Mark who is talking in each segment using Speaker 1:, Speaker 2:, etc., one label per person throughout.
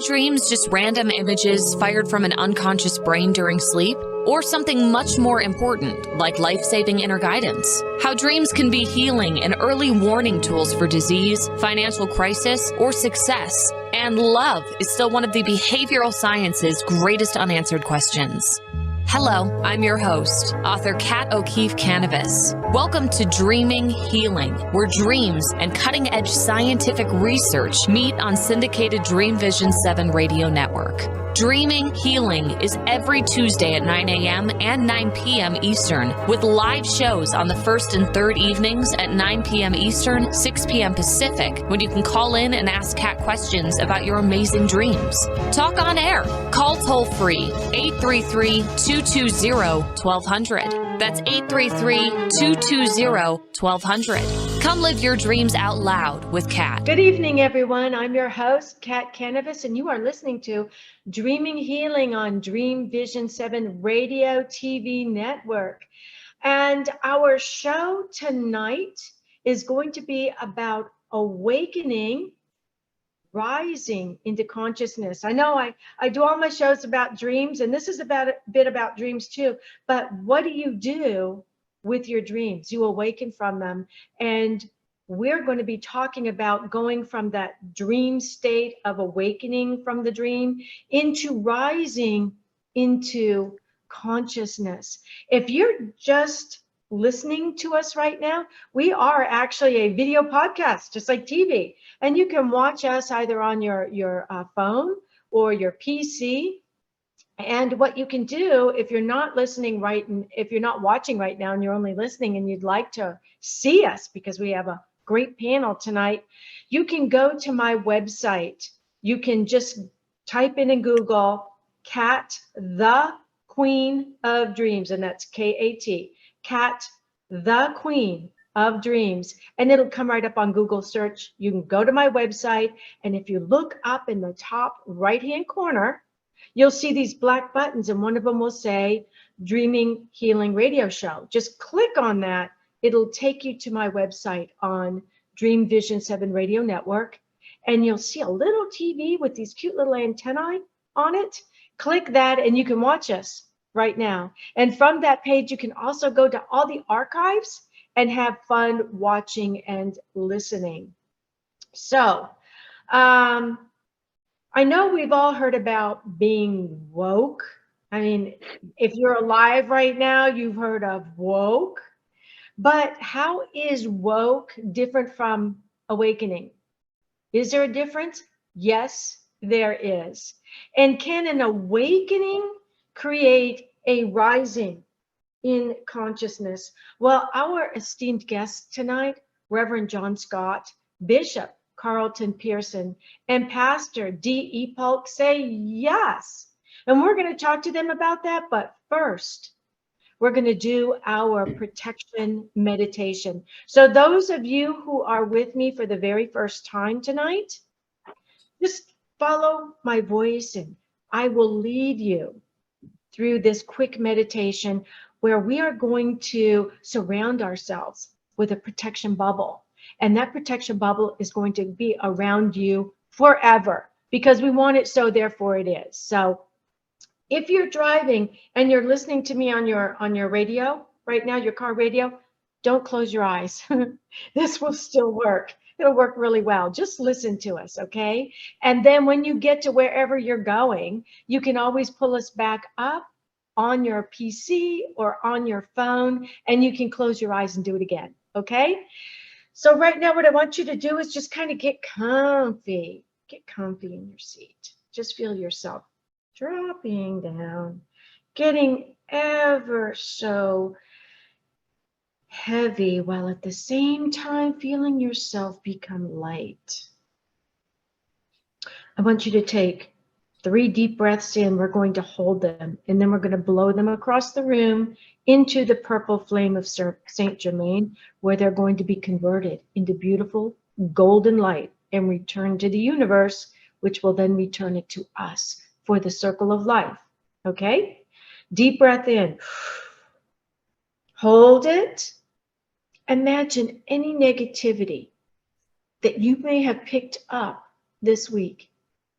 Speaker 1: dreams just random images fired from an unconscious brain during sleep? Or something much more important, like life-saving inner guidance? How dreams can be healing and early warning tools for disease, financial crisis, or success. And love is still one of the behavioral science's greatest unanswered questions. Hello, I'm your host, author Kat O'Keefe Kanavos. Welcome to Dreaming Healing, where dreams and cutting-edge scientific research meet on syndicated Dream Vision 7 radio network. Dreaming Healing is every Tuesday at 9 a.m. and 9 p.m. Eastern, with live shows on the first and third evenings at 9 p.m. Eastern, 6 p.m. Pacific, when you can call in and ask Kat questions about your amazing dreams. Talk on air. Call toll-free 833-220-1200. That's 833-220-1200. Come live your dreams out loud with Kat.
Speaker 2: Good evening, everyone. I'm your host, Kat Kanavos, and you are listening to Dreaming Healing on Dream Vision 7 Radio TV Network. And our show tonight is going to be about awakening, rising into consciousness. I know I do all my shows about dreams, and this is about a bit about dreams too, but what do you do with your dreams? You awaken from them, and we're going to be talking about going from that dream state of awakening from the dream into rising into consciousness. If you're just listening to us right now, we are actually a video podcast, just like TV, and you can watch us either on your phone or your PC. And what you can do, if you're not listening right, and if you're not watching right now and you're only listening and you'd like to see us because we have a great panel tonight, you can go to my website. You can just type in Google Kat the Queen of Dreams, and that's K-A-T, Kat the Queen of Dreams, and it'll come right up on Google search. You can go to my website, and if you look up in the top right-hand corner, you'll see these black buttons, and one of them will say Dreaming Healing Radio Show. Just click on that. It'll take you to my website on Dream Vision 7 Radio Network, and you'll see a little TV with these cute little antennae on it. Click that, and you can watch us right now. And from that page, you can also go to all the archives and have fun watching and listening. So, I know we've all heard about being woke. I mean, if you're alive right now, you've heard of woke. But how is woke different from awakening? Is there a difference? Yes, there is. And can an awakening create a rising in consciousness? Well, our esteemed guest tonight, Rev Jon Scott, Bishop Carlton Pearson, and Pastor D.E. Paulk say yes. And we're going to talk to them about that. But first, we're going to do our protection meditation. So those of you who are with me for the very first time tonight, just follow my voice and I will lead you through this quick meditation where we are going to surround ourselves with a protection bubble. And that protection bubble is going to be around you forever because we want it so, therefore it is. So if you're driving and you're listening to me on your radio right now, your car radio, don't close your eyes. This will still work. It'll work really well. Just listen to us, okay? And then when you get to wherever you're going, you can always pull us back up on your PC or on your phone, and you can close your eyes and do it again, okay? So right now, what I want you to do is just kind of get comfy. Get comfy in your seat. Just feel yourself dropping down, getting ever so heavy, while at the same time feeling yourself become light. I want you to take 3 deep breaths in. We're going to hold them, and then we're going to blow them across the room into the purple flame of Saint Germain, where they're going to be converted into beautiful golden light and return to the universe, which will then return it to us for the circle of life. Okay? Deep breath in. Hold it. Imagine any negativity that you may have picked up this week.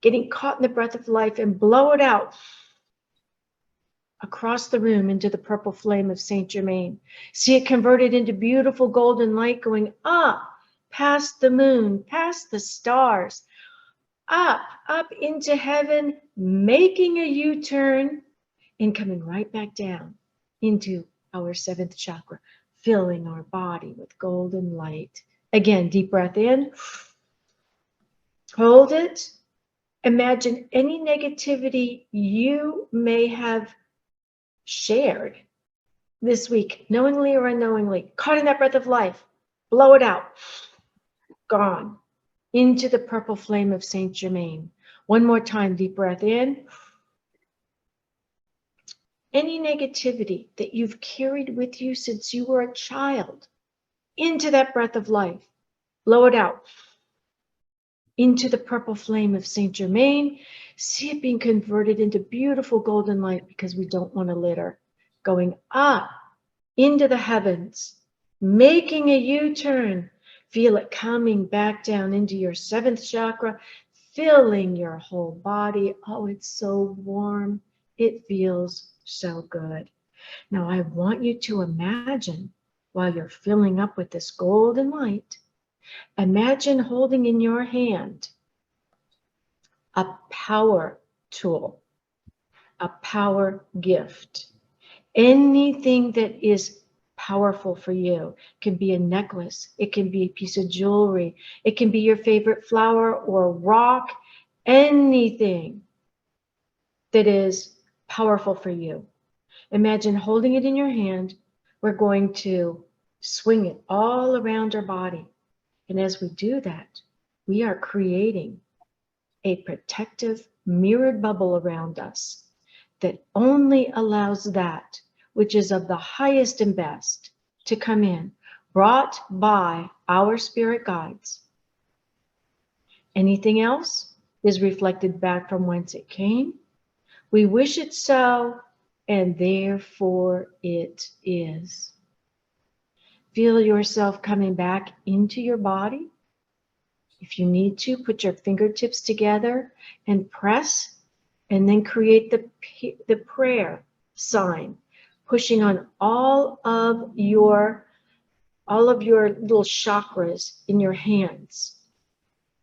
Speaker 2: getting caught in the breath of life, and blow it out across the room into the purple flame of Saint Germain. See it converted into beautiful golden light going up past the moon, past the stars, up into heaven, making a U-turn and coming right back down into our seventh chakra, filling our body with golden light. Again, deep breath in, hold it. Imagine any negativity you may have shared this week, knowingly or unknowingly, caught in that breath of life, blow it out, gone, into the purple flame of Saint Germain. One more time, deep breath in. Any negativity that you've carried with you since you were a child, into that breath of life, blow it out, into the purple flame of Saint Germain. See it being converted into beautiful golden light because we don't want to litter. Going up into the heavens, making a U-turn. Feel it coming back down into your seventh chakra, filling your whole body. Oh, it's so warm. It feels so good. Now, I want you to imagine while you're filling up with this golden light, imagine holding in your hand a power tool, a power gift. Anything that is powerful for you. It can be a necklace. It can be a piece of jewelry. It can be your favorite flower or rock. Anything that is powerful for you. Imagine holding it in your hand. We're going to swing it all around our body. And as we do that, we are creating a protective mirrored bubble around us that only allows that which is of the highest and best to come in, brought by our spirit guides. Anything else is reflected back from whence it came. We wish it so, and therefore it is. Feel yourself coming back into your body. If you need to, put your fingertips together and press, and then create the prayer sign, pushing on all of your little chakras in your hands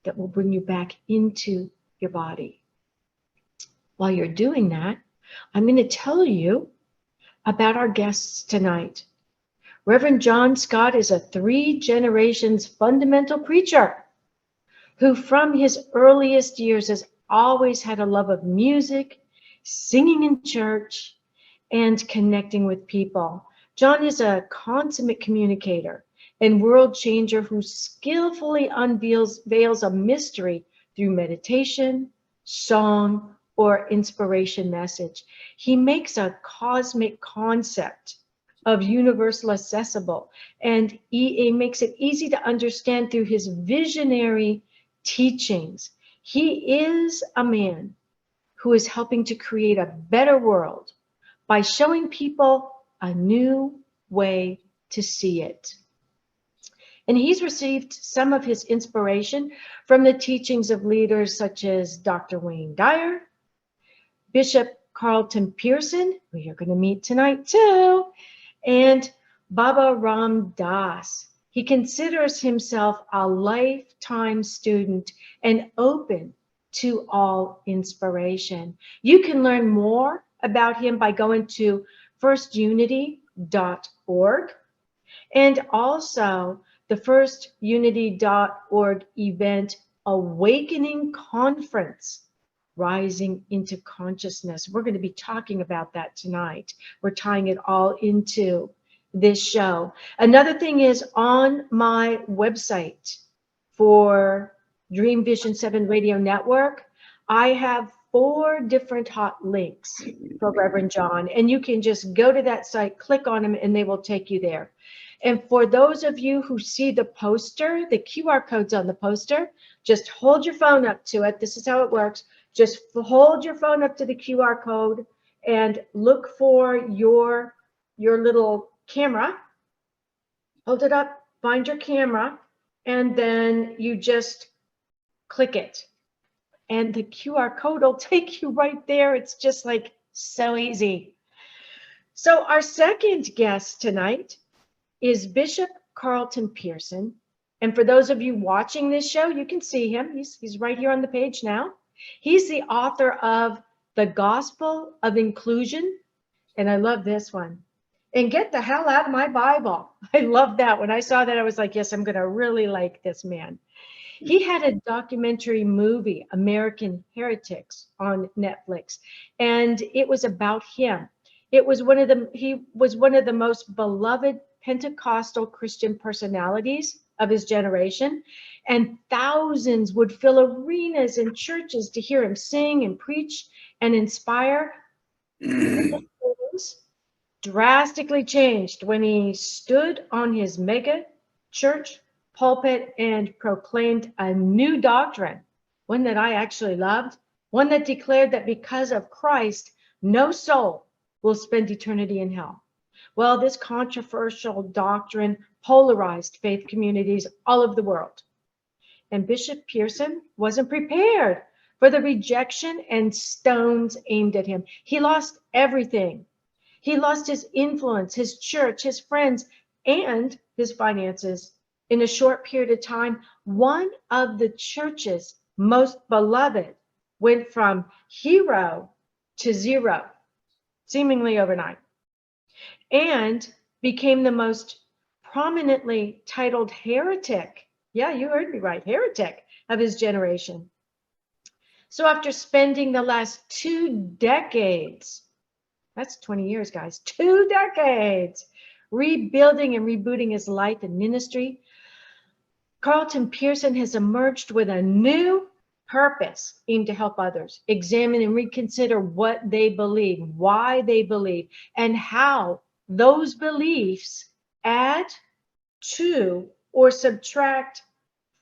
Speaker 2: that will bring you back into your body. While you're doing that, I'm going to tell you about our guests tonight. Rev Jon Scott is a 3 generations fundamental preacher who from his earliest years has always had a love of music, singing in church, and connecting with people. Jon is a consummate communicator and world changer who skillfully unveils a mystery through meditation, song, or inspiration message. He makes a cosmic concept of universal accessible, and he makes it easy to understand through his visionary teachings. He is a man who is helping to create a better world by showing people a new way to see it. And he's received some of his inspiration from the teachings of leaders such as Dr. Wayne Dyer, Bishop Carlton Pearson, who you're going to meet tonight too, and Baba Ram Dass. He considers himself a lifetime student and open to all inspiration. You can learn more about him by going to firstunity.org and also the firstunity.org event Awakening Conference, Rising into Consciousness. We're going to be talking about that tonight. We're tying it all into this show. Another thing is on my website for Dream Vision 7 Radio Network, I have 4 different hot links for Reverend Jon, and you can just go to that site, click on them, and they will take you there. And for those of you who see the poster, the QR codes on the poster, just hold your phone up to it. This is how it works. Just hold your phone up to the QR code and look for your little camera. Hold it up, find your camera, and then you just click it. and the QR code will take you right there. It's just like so easy. So our second guest tonight is Bishop Carlton Pearson. And for those of you watching this show, you can see him. He's right here on the page now. He's the author of The Gospel of Inclusion. And I love this one. And get the hell out of my Bible. I love that. When I saw that, I was like, yes, I'm going to really like this man. He had a documentary movie, American Heretics, on Netflix, and it was about him. He was one of the most beloved Pentecostal Christian personalities of his generation, and thousands would fill arenas and churches to hear him sing and preach and inspire. Drastically changed when he stood on his mega church pulpit and proclaimed a new doctrine, one that I actually loved, one that declared that because of Christ, no soul will spend eternity in hell. Well, this controversial doctrine polarized faith communities all over the world. And Bishop Pearson wasn't prepared for the rejection and stones aimed at him. He lost everything. He lost his influence, his church, his friends, and his finances. In a short period of time, one of the church's most beloved went from hero to zero, seemingly overnight, and became the most prominently titled heretic. Yeah, you heard me right, heretic of his generation. So after spending the last 2 decades, that's 20 years, guys, 2 decades, rebuilding and rebooting his life and ministry, Carlton Pearson has emerged with a new purpose aimed to help others examine and reconsider what they believe, why they believe, and how those beliefs add to or subtract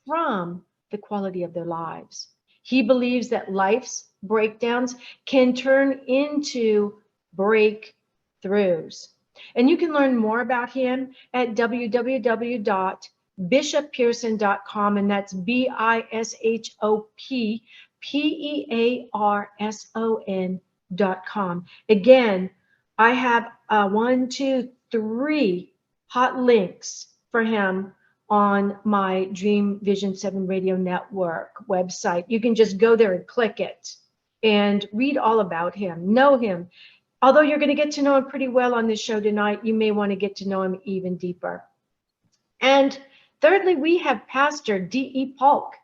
Speaker 2: from the quality of their lives. He believes that life's breakdowns can turn into breakthroughs. And you can learn more about him at www.bishoppearson.com, and that's BISHOPPEARSON.com. Again, I have 1, 2, 3 hot links for him on my Dream Vision 7 Radio Network website. You can just go there and click it and read all about him, know him. Although you're going to get to know him pretty well on this show tonight, you may want to get to know him even deeper. And thirdly, we have Pastor D.E. Paulk,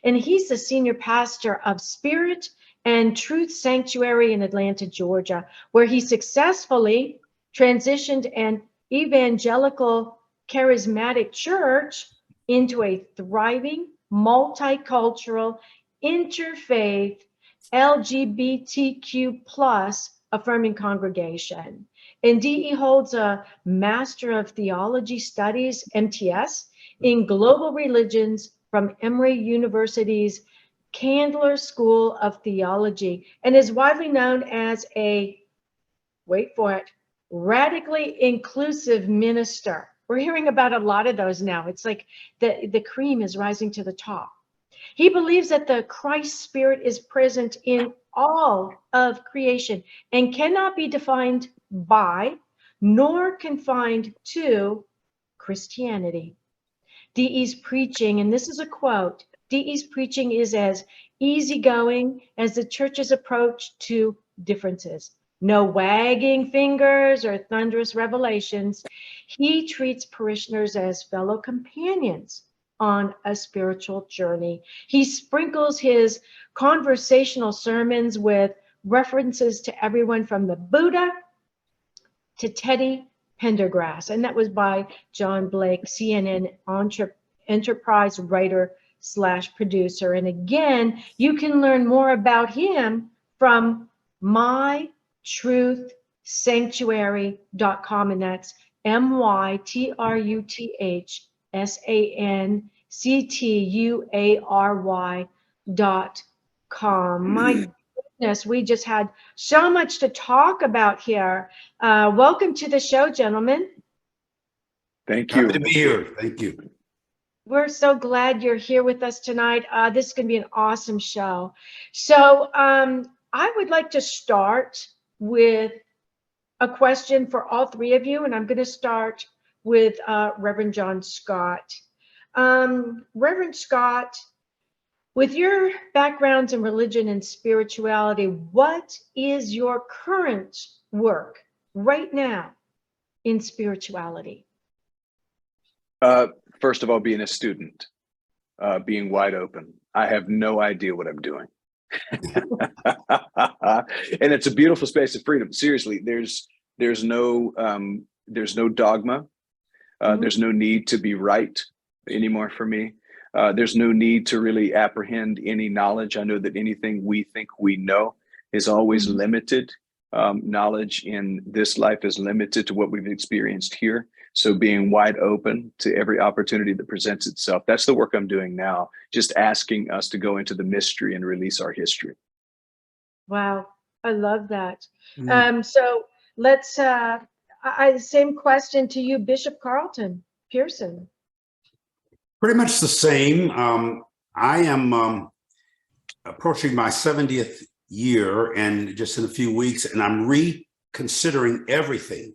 Speaker 2: and he's the senior pastor of Spirit and Truth Sanctuary in Atlanta, Georgia, where he successfully transitioned an evangelical charismatic church into a thriving, multicultural, interfaith, LGBTQ plus affirming congregation. And DE holds a Master of Theology Studies, MTS, in Global Religions from Emory University's Candler School of Theology, and is widely known as a, wait for it, radically inclusive minister. We're hearing about a lot of those now. It's like the cream is rising to the top. He believes that the Christ Spirit is present in all of creation and cannot be defined by nor confined to Christianity. DE's preaching, and this is a quote, DE's preaching is as easygoing as the church's approach to differences. No wagging fingers or thunderous revelations. He treats parishioners as fellow companions on a spiritual journey. He sprinkles his conversational sermons with references to everyone from the Buddha to Teddy Pendergrass, and that was by John Blake, CNN Enterprise writer / producer. And again, you can learn more about him from mytruthsanctuary.com, and that's MYTRUTHSANCTUARY.com. My goodness, we just had so much to talk about here. Welcome to the show, gentlemen.
Speaker 3: Thank you.
Speaker 4: Happy to be here. Thank you.
Speaker 2: We're so glad you're here with us tonight. This is going to be an awesome show. So I would like to start with a question for all three of you, and I'm going to start with Reverend Jon Scott. Reverend Scott, with your backgrounds in religion and spirituality, what is your current work right now in spirituality?
Speaker 3: First of all, being a student, being wide open. I have no idea what I'm doing. And it's a beautiful space of freedom. Seriously, there's no dogma. There's no need to be right anymore for me. There's no need to really apprehend any knowledge. I know that anything we think we know is always limited. Knowledge in this life is limited to what we've experienced here. So being wide open to every opportunity that presents itself, that's the work I'm doing now, just asking us to go into the mystery and release our history.
Speaker 2: Wow, I love that. So let's, same question to you, Bishop Carlton Pearson.
Speaker 4: Pretty much the same. I am approaching my 70th year and just in a few weeks, and I'm reconsidering everything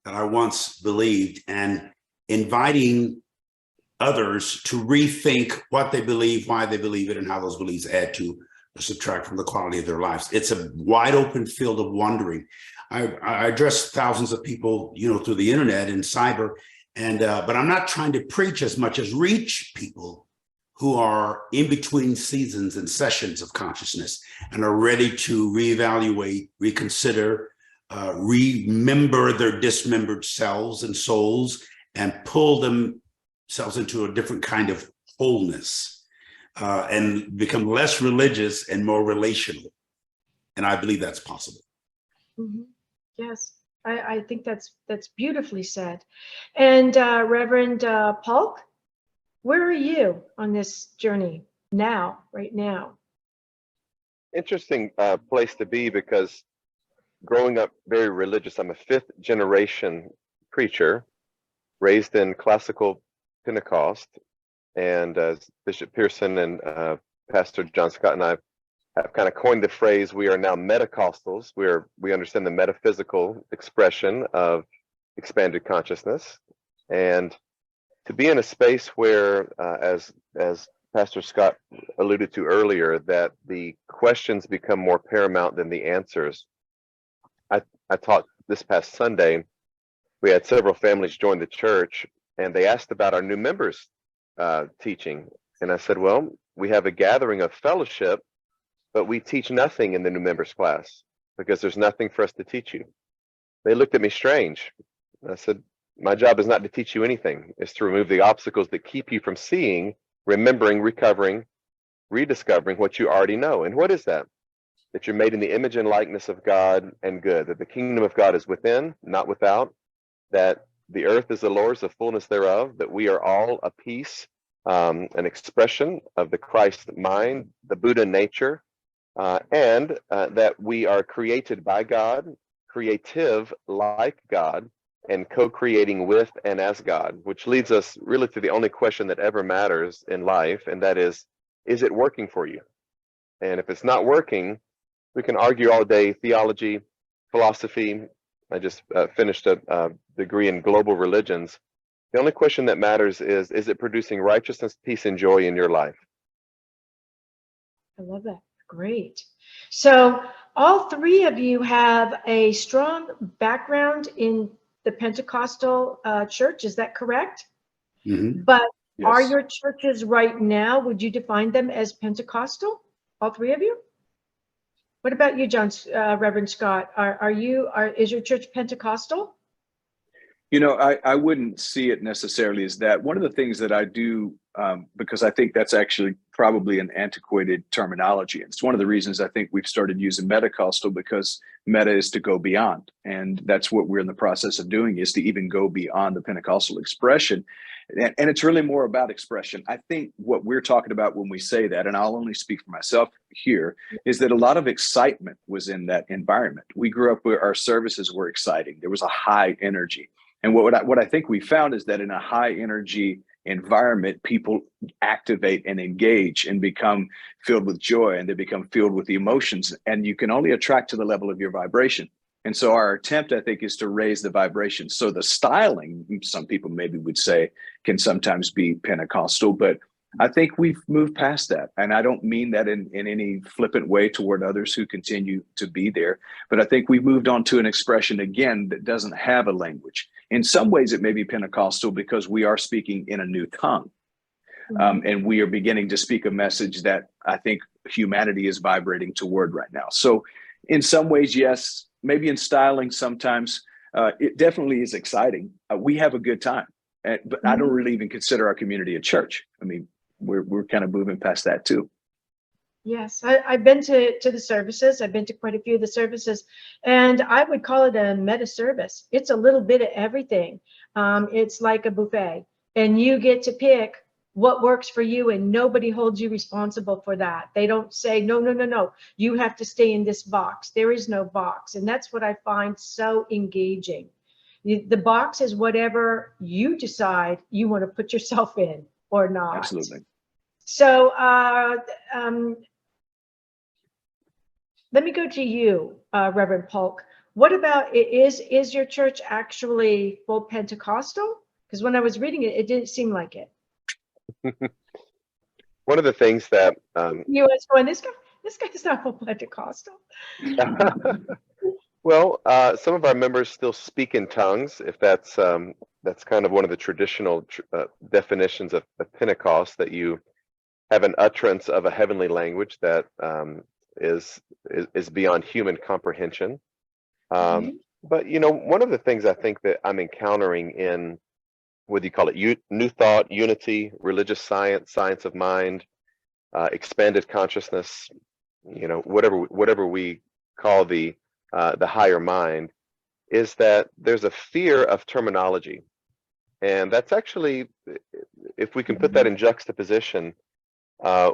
Speaker 4: that I once believed and inviting others to rethink what they believe, why they believe it, and how those beliefs add to or subtract from the quality of their lives. It's a wide open field of wondering. I address thousands of people, through the internet and cyber, and but I'm not trying to preach as much as reach people who are in between seasons and sessions of consciousness and are ready to reevaluate, reconsider, remember their dismembered selves and souls and pull themselves into a different kind of wholeness and become less religious and more relational. And I believe that's possible.
Speaker 2: Yes, I think that's beautifully said. And Reverend Paulk, where are you on this journey now, right now?
Speaker 5: Interesting place to be, because growing up very religious, I'm a fifth generation preacher raised in classical Pentecost. And as Bishop Pearson and Pastor Jon Scott and I have kind of coined the phrase, we are now Metacostals. We understand the metaphysical expression of expanded consciousness. And to be in a space where, as Pastor Scott alluded to earlier, that the questions become more paramount than the answers. I taught this past Sunday. We had several families join the church, and they asked about our new members teaching. And I said, well, we have a gathering of fellowship, but we teach nothing in the new members class because there's nothing for us to teach you. They looked at me strange. I said, my job is not to teach you anything. It's to remove the obstacles that keep you from seeing, remembering, recovering, rediscovering what you already know. And what is that? That you're made in the image and likeness of God and good, that the kingdom of God is within, not without, that the earth is the Lord's, the fullness thereof, that we are all a piece, an expression of the Christ mind, the Buddha nature, and that we are created by God, creative like God, and co-creating with and as God, which leads us really to the only question that ever matters in life, and that is it working for you? And if it's not working, we can argue all day theology, philosophy. I just finished a degree in global religions. The only question that matters is it producing righteousness, peace, and joy in your life?
Speaker 2: I love that. Great. So all three of you have a strong background in the Pentecostal church. Is that correct? But
Speaker 3: Yes.
Speaker 2: Are your churches right now, would you define them as Pentecostal? All three of you? What about you, Reverend Scott? Is your church Pentecostal?
Speaker 3: I wouldn't see it necessarily as that. One of the things that I do, because I think that's actually probably an antiquated terminology. It's one of the reasons I think we've started using Metacostal, because meta is to go beyond. And that's what we're in the process of doing, is to even go beyond the Pentecostal expression. And it's really more about expression. I think what we're talking about when we say that, and I'll only speak for myself here, is that a lot of excitement was in that environment. We grew up where our services were exciting. There was a high energy. And what I think we found is that in a high energy environment, people activate and engage and become filled with joy, and they become filled with the emotions. And you can only attract to the level of your vibration. And so our attempt, I think, is to raise the vibration. So the styling, some people maybe would say, can sometimes be Pentecostal, but I think we've moved past that. And I don't mean that in any flippant way toward others who continue to be there. But I think we've moved on to an expression, again, that doesn't have a language. In some ways, it may be Pentecostal because we are speaking in a new tongue. And we are beginning to speak a message that I think humanity is vibrating toward right now. So in some ways, yes, maybe in styling sometimes, it definitely is exciting. We have a good time. But I don't really even consider our community a church. I mean, we're kind of moving past that too.
Speaker 2: Yes, I've been to the services. I've been to quite a few of the services, and I would call it a meta service. It's a little bit of everything. It's like a buffet, and you get to pick what works for you, and nobody holds you responsible for that. They don't say, no, you have to stay in this box. There is no box. And that's what I find so engaging. The box is whatever you decide you want to put yourself in or not.
Speaker 3: Absolutely.
Speaker 2: So let me go to you, Reverend Paulk. What about, is your church actually full Pentecostal? Because when I was reading it, it didn't seem like it.
Speaker 5: One of the things that
Speaker 2: you was going, this guy's not full Pentecostal.
Speaker 5: Well, some of our members still speak in tongues, if that's kind of one of the traditional definitions of Pentecost, that you have an utterance of a heavenly language that is beyond human comprehension. But you know, one of the things I think that I'm encountering in, what do you call it, new thought, unity, religious science, science of mind, expanded consciousness, you know, whatever we call the higher mind, is that there's a fear of terminology. And that's actually, if we can put that in juxtaposition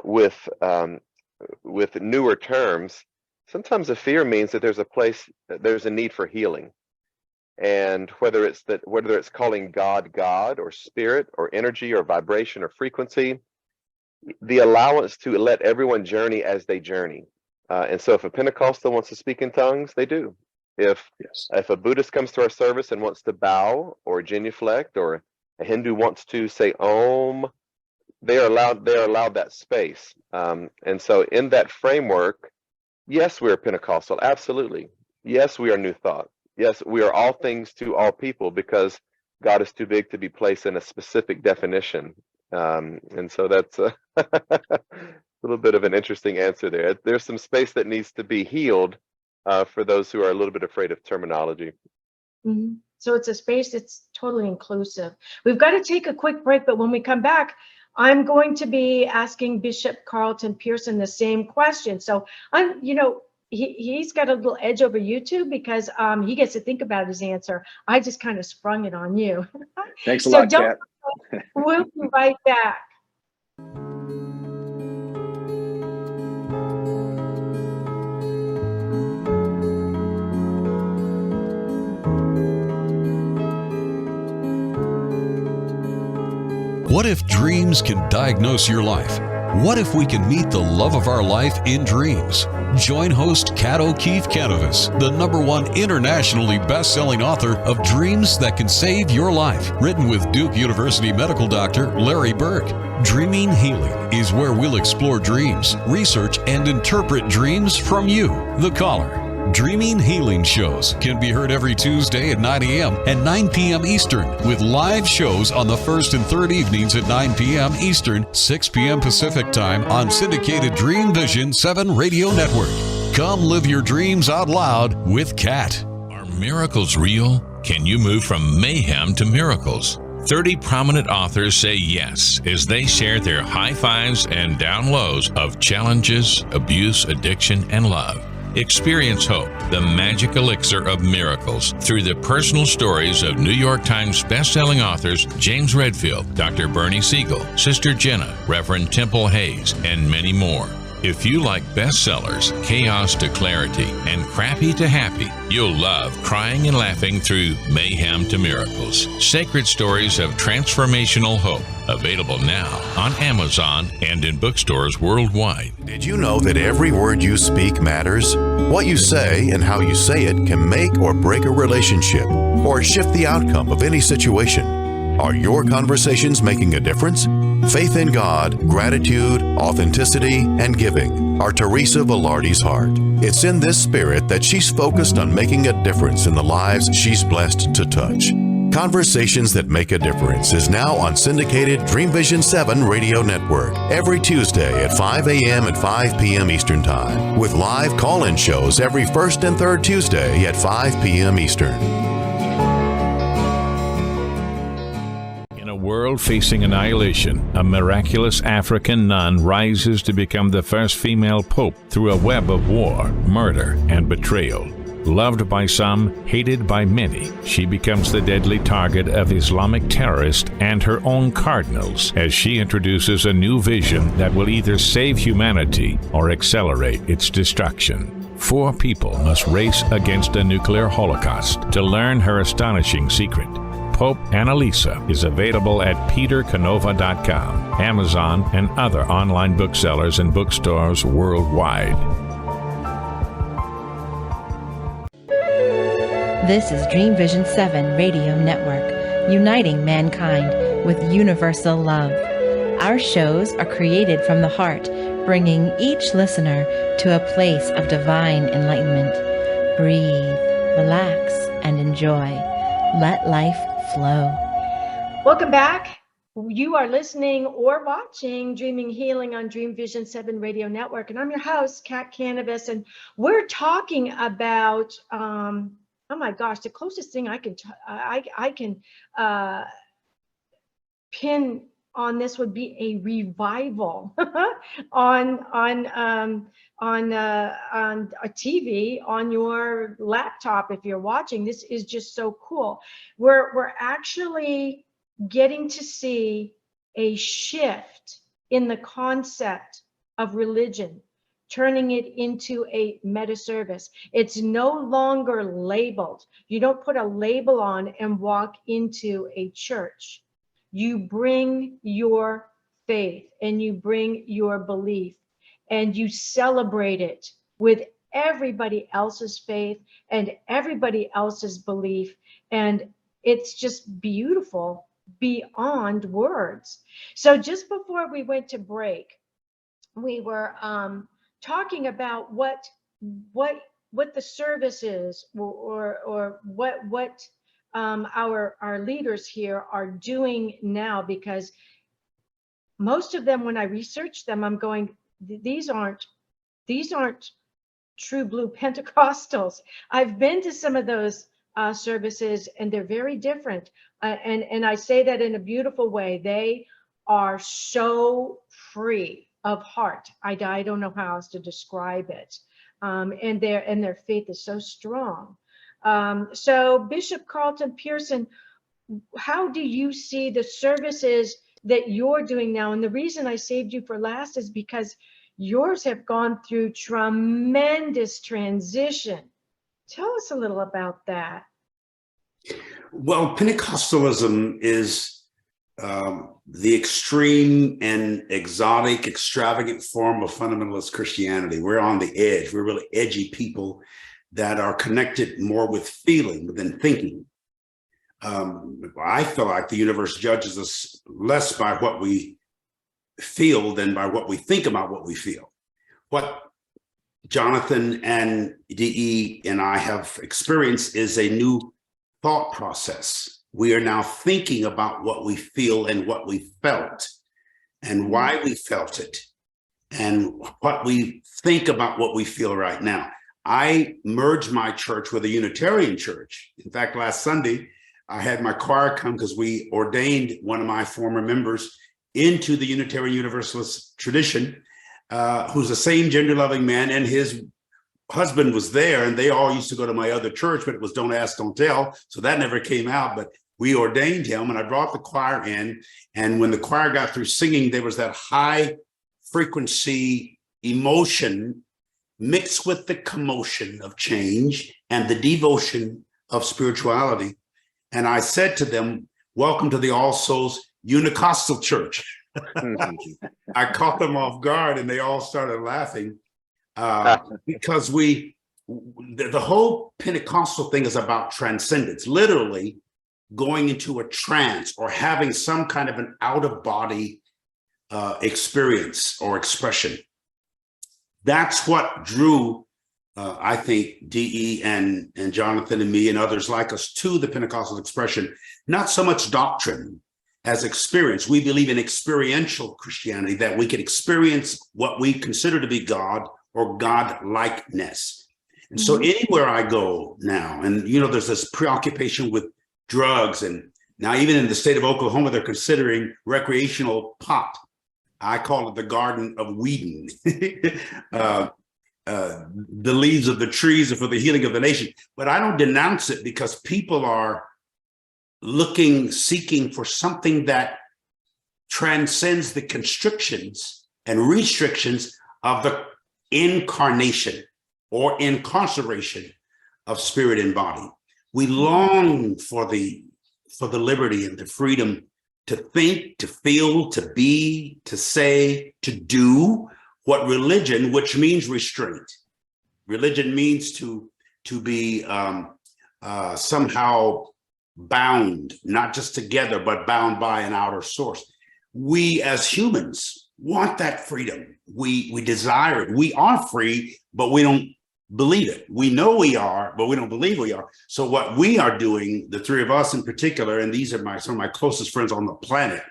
Speaker 5: with newer terms, sometimes a fear means that there's a need for healing. And whether it's calling God God, or spirit, or energy, or vibration, or frequency, the allowance to let everyone journey as they journey. And so if a Pentecostal wants to speak in tongues, they do. If a Buddhist comes to our service and wants to bow or genuflect, or a Hindu wants to say Om, they are allowed that space. And so in that framework, yes, we are Pentecostal, absolutely. Yes, we are New Thought. Yes, we are all things to all people, because God is too big to be placed in a specific definition. And so that's a little bit of an interesting answer there. There's some space that needs to be healed for those who are a little bit afraid of terminology.
Speaker 2: So it's a space that's totally inclusive. We've got to take a quick break, but when we come back, I'm going to be asking Bishop Carlton Pearson the same question. So he's got a little edge over you two, because he gets to think about his answer. I just kind of sprung it on you.
Speaker 3: Thanks a lot, Kat.
Speaker 2: We'll be right back.
Speaker 6: What if dreams can diagnose your life? What if we can meet the love of our life in dreams? Join host Kat O'Keefe Kanavos, the #1 internationally best-selling author of Dreams That Can Save Your Life, written with Duke University medical doctor Larry Burke. Dreaming Healing is where we'll explore dreams, research, and interpret dreams from you, the caller. Dreaming Healing shows can be heard every Tuesday at 9 a.m. and 9 p.m. Eastern, with live shows on the first and third evenings at 9 p.m. Eastern, 6 p.m. Pacific Time on syndicated Dream Vision 7 radio network. Come live your dreams out loud with Kat.
Speaker 7: Are miracles real? Can you move from mayhem to miracles? 30 prominent authors say yes as they share their high fives and down lows of challenges, abuse, addiction, and love. Experience hope, the magic elixir of miracles, through the personal stories of New York Times bestselling authors James Redfield, Dr. Bernie Siegel, Sister Jenna, Reverend Temple Hayes, and many more. If you like bestsellers, chaos to clarity, and crappy to happy, you'll love crying and laughing through mayhem to miracles. Sacred stories of transformational hope. Available now on Amazon and in bookstores worldwide.
Speaker 8: Did you know that every word you speak matters? What you say and how you say it can make or break a relationship or shift the outcome of any situation. Are your conversations making a difference? Faith in God, gratitude, authenticity, and giving are Teresa Velarde's heart. It's in this spirit that she's focused on making a difference in the lives she's blessed to touch. Conversations That Make a Difference is now on syndicated Dream Vision 7 radio network every Tuesday at 5 a.m. and 5 p.m. Eastern Time, with live call-in shows every first and third Tuesday at 5 p.m. Eastern.
Speaker 7: In a world facing annihilation, a miraculous African nun rises to become the first female pope through a web of war, murder, and betrayal. Loved by some, hated by many, she becomes the deadly target of Islamic terrorists and her own cardinals as she introduces a new vision that will either save humanity or accelerate its destruction. 4 people must race against a nuclear holocaust to learn her astonishing secret. Pope Annalisa is available at petercanova.com, Amazon, and other online booksellers and bookstores worldwide.
Speaker 9: This is Dream Vision 7 Radio Network, uniting mankind with universal love. Our shows are created from the heart, bringing each listener to a place of divine enlightenment. Breathe, relax, and enjoy. Let life flow.
Speaker 2: Welcome back. You are listening or watching Dreaming Healing on Dream Vision 7 Radio Network, and I'm your host, Kat Kanavos, and we're talking about oh my gosh, the closest thing I can pin on this would be a revival on a TV, on your laptop. If you're watching, this is just so cool. We're actually getting to see a shift in the concept of religion, turning it into a meta service. It's no longer labeled. You don't put a label on and walk into a church. You bring your faith and you bring your belief and you celebrate it with everybody else's faith and everybody else's belief. And it's just beautiful beyond words. So just before we went to break, we were talking about what the service is, or what our leaders here are doing now, because most of them, when I research them, I'm going, these aren't true blue Pentecostals. I've been to some of those services, and they're very different, and I say that in a beautiful way. They are so free of heart. I don't know how else to describe it. And their faith is so strong. So Bishop Carlton Pearson, how do you see the services that you're doing now? And the reason I saved you for last is because yours have gone through tremendous transition. Tell us a little about that.
Speaker 4: Well, Pentecostalism is the extreme and exotic, extravagant form of fundamentalist Christianity. We're on the edge. We're really edgy people that are connected more with feeling than thinking. I feel like the universe judges us less by what we feel than by what we think about what we feel. What Jonathan and DE and I have experienced is a new thought process. We are now thinking about what we feel and what we felt and why we felt it and what we think about what we feel right now. I merged my church with a Unitarian church. In fact, last Sunday, I had my choir come because we ordained one of my former members into the Unitarian Universalist tradition, who's a same gender-loving man, and his husband was there, and they all used to go to my other church, but it was don't ask, don't tell. So that never came out, but we ordained him, and I brought the choir in. And when the choir got through singing, there was that high frequency emotion mixed with the commotion of change and the devotion of spirituality. And I said to them, welcome to the All Souls Unicostal church. I caught them off guard and they all started laughing because the whole Pentecostal thing is about transcendence, literally going into a trance or having some kind of an out-of-body experience or expression. That's what drew, I think, D.E. and Jonathan and me and others like us to the Pentecostal expression. Not so much doctrine as experience. We believe in experiential Christianity, that we can experience what we consider to be God or God-likeness. And so anywhere I go now, and there's this preoccupation with drugs, and now even in the state of Oklahoma, they're considering recreational pot. I call it the Garden of Whedon. The leaves of the trees are for the healing of the nation. But I don't denounce it because people are seeking for something that transcends the constrictions and restrictions of the incarnation or incarceration of spirit and body. We long for the liberty and the freedom to think, to feel, to be, to say, to do what religion, which means restraint. Religion means to be somehow bound, not just together, but bound by an outer source. We as humans want that freedom. We desire it. We are free, but we don't believe it. We know we are, but we don't believe we are. So what we are doing, the three of us in particular, and these are some of my closest friends on the planet.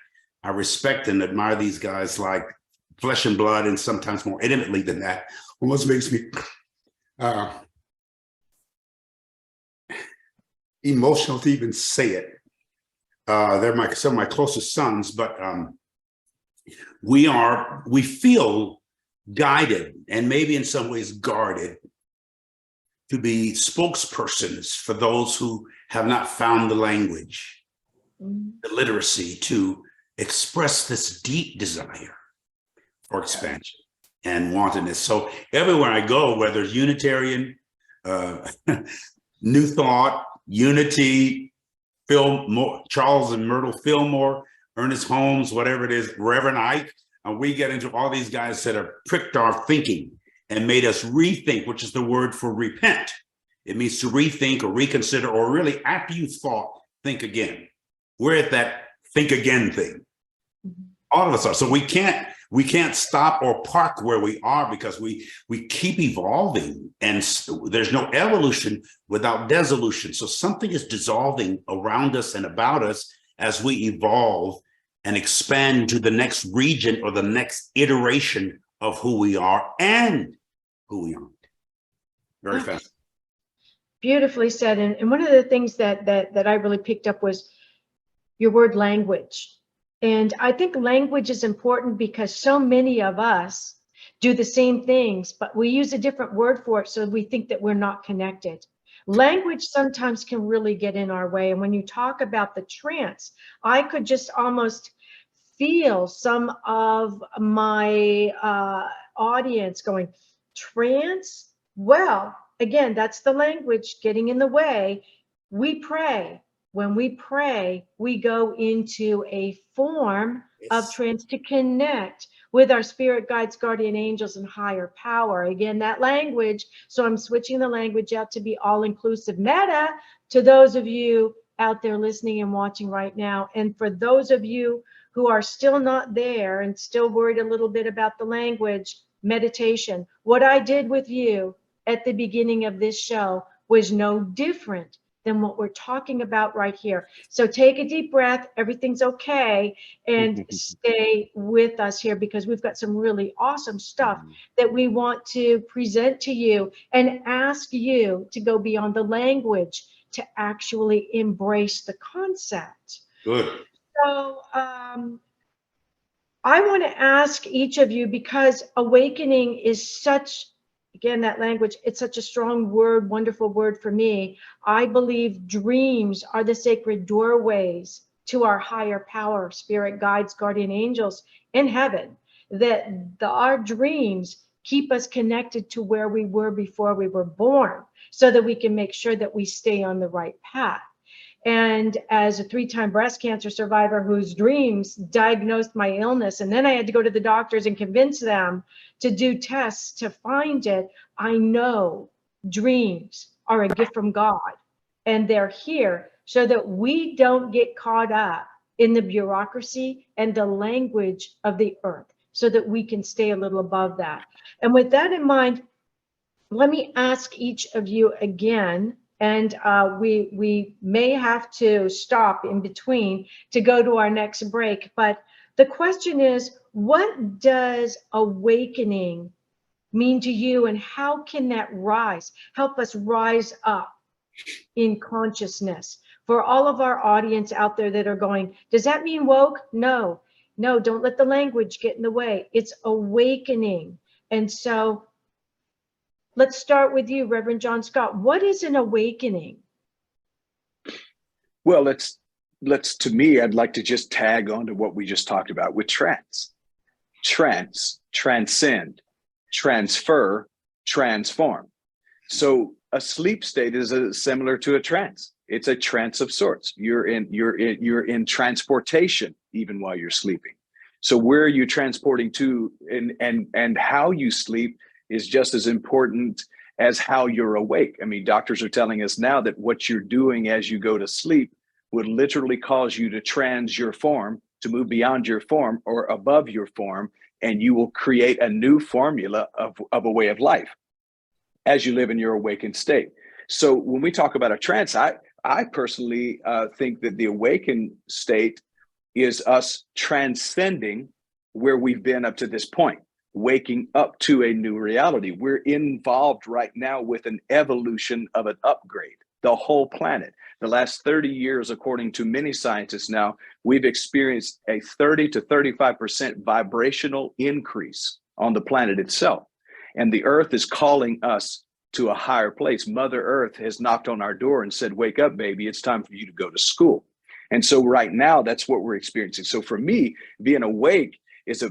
Speaker 4: I respect and admire these guys like flesh and blood, and sometimes more intimately than that. Almost makes me emotional to even say it. They're some of my closest sons, but we feel guided and maybe in some ways guarded to be spokespersons for those who have not found the language, the literacy to express this deep desire for expansion and wantedness. So everywhere I go, whether it's Unitarian, New Thought, Unity, Charles and Myrtle Fillmore, Ernest Holmes, whatever it is, Reverend Ike, and we get into all these guys that have pricked our thinking and made us rethink, which is the word for repent. It means to rethink or reconsider, or really after you've thought, think again. We're at that think again thing. All of us are. So we can't stop or park where we are because we keep evolving, and there's no evolution without dissolution. So something is dissolving around us and about us as we evolve and expand to the next region or the next iteration of who we are and who we aren't. Very fast.
Speaker 2: Beautifully said. And one of the things that I really picked up was your word language. And I think language is important because so many of us do the same things, but we use a different word for it, so we think that we're not connected. Language sometimes can really get in our way. And when you talk about the trance, I could just almost feel some of my audience going, trance? Well, again, that's the language getting in the way. We pray. When we pray, we go into a form of trance to connect with our spirit guides, guardian angels, and higher power. Again, that language. So I'm switching the language out to be all-inclusive. Meta to those of you out there listening and watching right now. And for those of you who are still not there and still worried a little bit about the language, meditation. What I did with you at the beginning of this show was no different than what we're talking about right here. So take a deep breath, everything's okay, and stay with us here because we've got some really awesome stuff that we want to present to you and ask you to go beyond the language to actually embrace the concept.
Speaker 4: Good.
Speaker 2: So I want to ask each of you, because awakening is such, again, that language, it's such a strong word, wonderful word for me. I believe dreams are the sacred doorways to our higher power, spirit guides, guardian angels in heaven, that our dreams keep us connected to where we were before we were born so that we can make sure that we stay on the right path. And as a 3-time breast cancer survivor whose dreams diagnosed my illness, and then I had to go to the doctors and convince them to do tests to find it, I know dreams are a gift from God, and they're here so that we don't get caught up in the bureaucracy and the language of the earth, so that we can stay a little above that. And with that in mind, let me ask each of you again, and we may have to stop in between to go to our next break. But the question is, what does awakening mean to you, and how can that help us rise up in consciousness? For all of our audience out there that are going, does that mean woke? No, don't let the language get in the way. It's awakening. And so let's start with you, Reverend Jon Scott. What is an awakening?
Speaker 3: Well, to me, I'd like to just tag on to what we just talked about with transcend, transfer, transform. So a sleep state is similar to a trance. It's a trance of sorts. You're in transportation even while you're sleeping. So where are you transporting to, and how you sleep is just as important as how you're awake. I mean, doctors are telling us now that what you're doing as you go to sleep would literally cause you to trans your form, to move beyond your form or above your form, and you will create a new formula of a way of life as you live in your awakened state. So when we talk about a trance, I personally think that the awakened state is us transcending where we've been up to this point, waking up to a new reality. We're involved right now with an evolution of an upgrade, the whole planet. The last 30 years, according to many scientists now, we've experienced a 30 to 35% vibrational increase on the planet itself. And the earth is calling us to a higher place. Mother Earth has knocked on our door and said, wake up, baby, it's time for you to go to school. And so right now, that's what we're experiencing. So for me, being awake is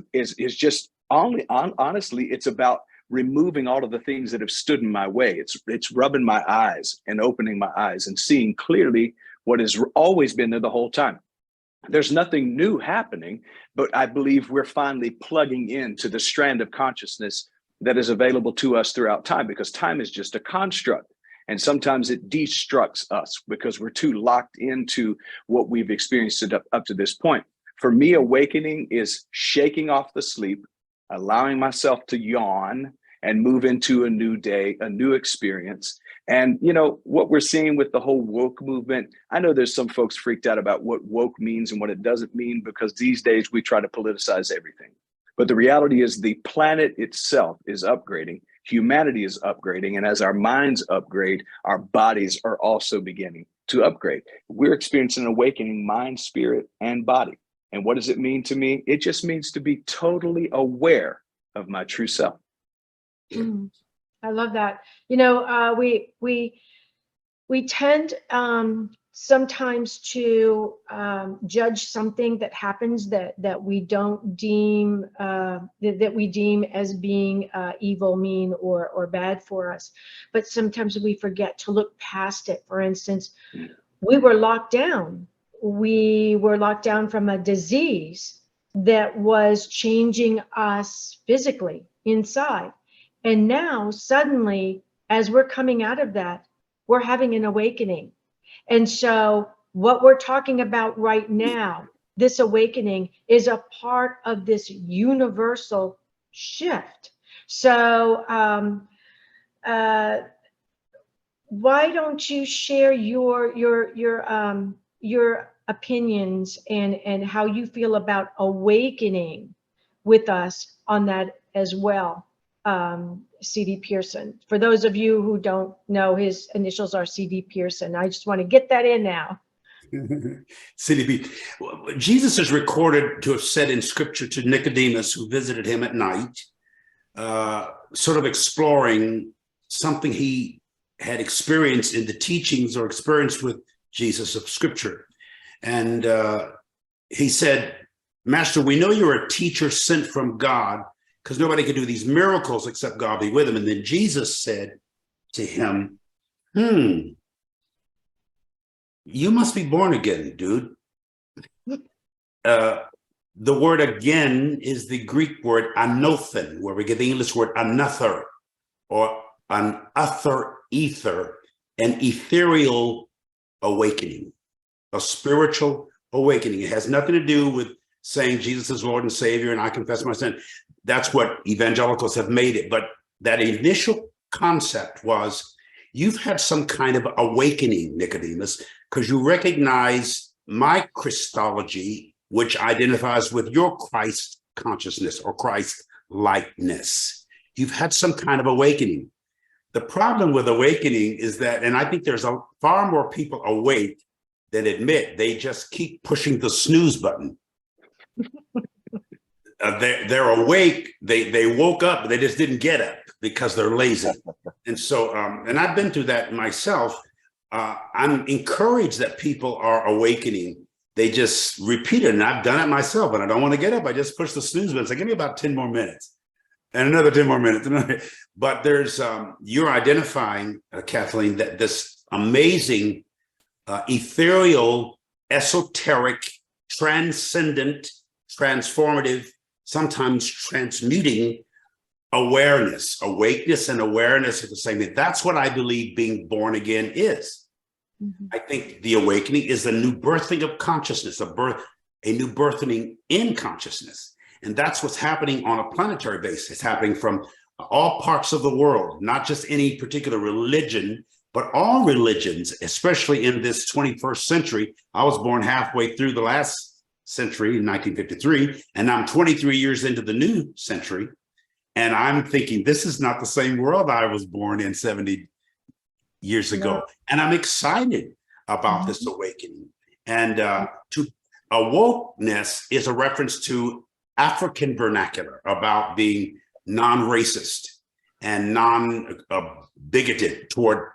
Speaker 3: just honestly, it's about removing all of the things that have stood in my way. It's rubbing my eyes and opening my eyes and seeing clearly what has always been there the whole time. There's nothing new happening, but I believe we're finally plugging into the strand of consciousness that is available to us throughout time, because time is just a construct. And sometimes it destructs us because we're too locked into what we've experienced up to this point. For me, awakening is shaking off the sleep, allowing myself to yawn and move into a new day, a new experience. And, you know, what we're seeing with the whole woke movement, I know there's some folks freaked out about what woke means and what it doesn't mean, because these days we try to politicize everything. But the reality is the planet itself is upgrading. Humanity is upgrading. And as our minds upgrade, our bodies are also beginning to upgrade. We're experiencing an awakening mind, spirit, and body. And what does it mean to me? It just means to be totally aware of my true self.
Speaker 2: I love that. You know, we tend sometimes to judge something that happens that we don't deem that we deem as being evil, mean, or bad for us. But sometimes we forget to look past it. For instance, we were locked down. We were locked down from a disease that was changing us physically inside. And now suddenly, as we're coming out of that, we're having an awakening. And so what we're talking about right now, this awakening, is a part of this universal shift. So why don't you share your opinions and how you feel about awakening with us on that as well? C.D. Pearson. For those of you who don't know, his initials are C.D. Pearson. I just want to get that in now.
Speaker 4: C.D. Jesus is recorded to have said in scripture to Nicodemus, who visited him at night, sort of exploring something he had experienced in the teachings or experienced with Jesus of scripture. And he said, Master, we know you're a teacher sent from God, because nobody can do these miracles except God be with him. And then Jesus said to him, You must be born again, dude. The word again is the Greek word anothen, where we get the English word another, or an ether, an ethereal awakening, a spiritual awakening. It has nothing to do with saying Jesus is Lord and Savior and I confess my sin. That's what evangelicals have made it. But that initial concept was, you've had some kind of awakening, Nicodemus, because you recognize my Christology, which identifies with your Christ consciousness or Christ likeness. You've had some kind of awakening. The problem with awakening is that, and I think there's far more people awake than admit, they just keep pushing the snooze button. They're awake, they woke up, they just didn't get up because they're lazy. And so, and I've been through that myself. I'm encouraged that people are awakening. They just repeat it, and I've done it myself. And I don't want to get up. I just push the snooze button. So give me about 10 more minutes, and another 10 more minutes. But there's you're identifying, Kathleen, that this amazing, ethereal, esoteric, transcendent, transformative, sometimes transmuting awareness. Awakeness and awareness are the same thing. That's what I believe being born again is. I think the awakening is a new birthing of consciousness, a new birthing in consciousness. And that's what's happening on a planetary basis. It's happening from all parts of the world, not just any particular religion, but all religions, especially in this 21st century. I was born halfway through the last century in 1953, and I'm 23 years into the new century. And I'm thinking, this is not the same world I was born in 70 years ago. And I'm excited about this awakening. And to awokeness is a reference to African vernacular about being non-racist and non-bigoted toward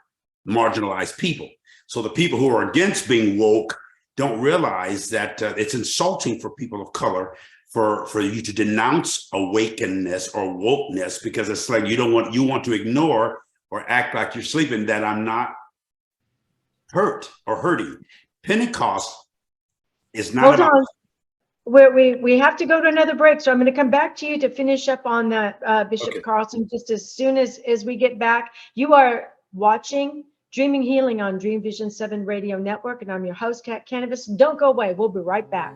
Speaker 4: marginalized people. So the people who are against being woke don't realize that it's insulting for people of color for you to denounce awakenness or wokeness, because it's like you want to ignore or act like you're sleeping, that I'm not hurt or hurting. Pentecost is not
Speaker 2: Hold
Speaker 4: about—
Speaker 2: on. We have to go to another break, so I'm going to come back to you to finish up on that, Bishop
Speaker 4: Okay.
Speaker 2: Carlton, just as soon as we get back. You are watching Dreaming Healing on Dream Vision 7 Radio Network, and I'm your host, Kat Kanavos. Don't go away. We'll be right back.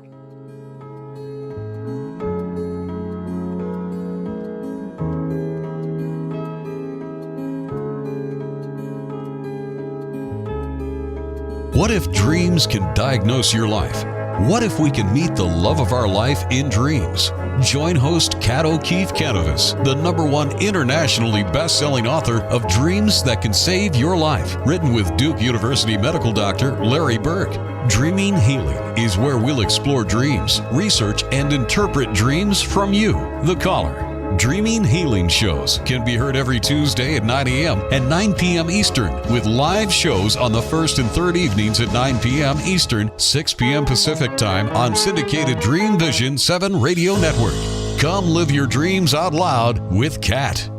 Speaker 6: What if dreams can diagnose your life? What if we can meet the love of our life in dreams? Join host Kat O'Keefe Kanavos, the #1 internationally best-selling author of Dreams That Can Save Your Life, written with Duke University medical doctor Larry Burke. Dreaming Healing is where we'll explore dreams, research, and interpret dreams from you, the caller. Dreaming Healing shows can be heard every Tuesday at 9 a.m. and 9 p.m. Eastern, with live shows on the first and third evenings at 9 p.m. Eastern, 6 p.m. Pacific Time on syndicated Dream Vision 7 Radio Network. Come live your dreams out loud with Kat.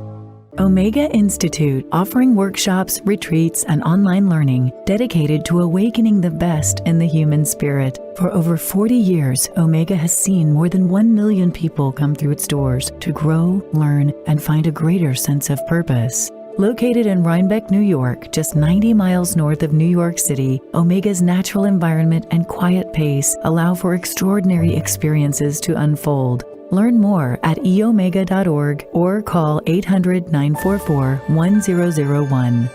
Speaker 10: Omega Institute, offering workshops, retreats, and online learning dedicated to awakening the best in the human spirit. For over 40 years, Omega has seen more than 1 million people come through its doors to grow, learn, and find a greater sense of purpose. Located in Rhinebeck, New York, just 90 miles north of New York City, Omega's natural environment and quiet pace allow for extraordinary experiences to unfold. Learn more at eomega.org or call 800-944-1001.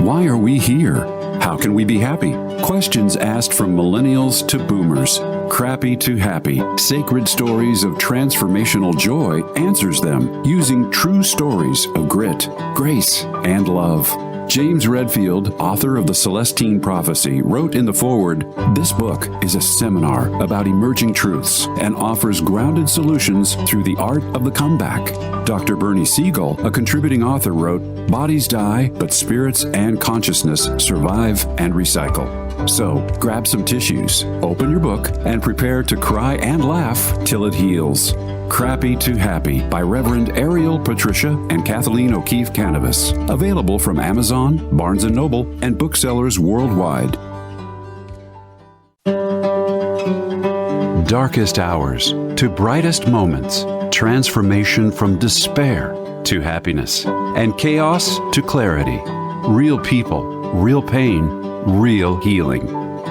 Speaker 11: Why are we here? How can we be happy? Questions asked from millennials to boomers. Crappy to happy. Sacred Stories of Transformational Joy answers them using true stories of grit, grace, and love. James Redfield, author of The Celestine Prophecy, wrote in the foreword, "This book is a seminar about emerging truths and offers grounded solutions through the art of the comeback." Dr. Bernie Siegel, a contributing author, wrote, "Bodies die, but spirits and consciousness survive and recycle." So grab some tissues, open your book, and prepare to cry and laugh till it heals. Crappy to Happy by Reverend Ariel Patricia and Kathleen O'Keefe Kanavos. Available from Amazon, Barnes & Noble, and booksellers worldwide. Darkest hours to brightest moments. Transformation from despair to happiness. And chaos to clarity. Real people, real pain, real healing.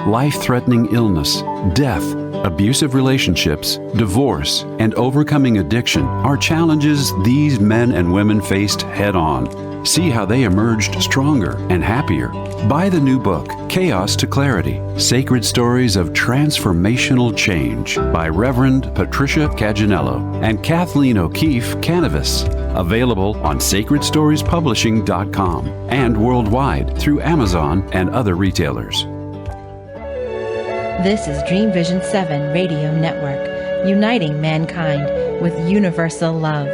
Speaker 11: Life-threatening illness, death, abusive relationships, divorce, and overcoming addiction are challenges these men and women faced head-on. See how they emerged stronger and happier. Buy the new book, Chaos to Clarity, Sacred Stories of Transformational Change by Reverend Patricia Caginello and Kathleen O'Keefe Kanavos. Available on sacredstoriespublishing.com and worldwide through Amazon and other retailers.
Speaker 9: This is Dream Vision 7 Radio Network, uniting mankind with universal love.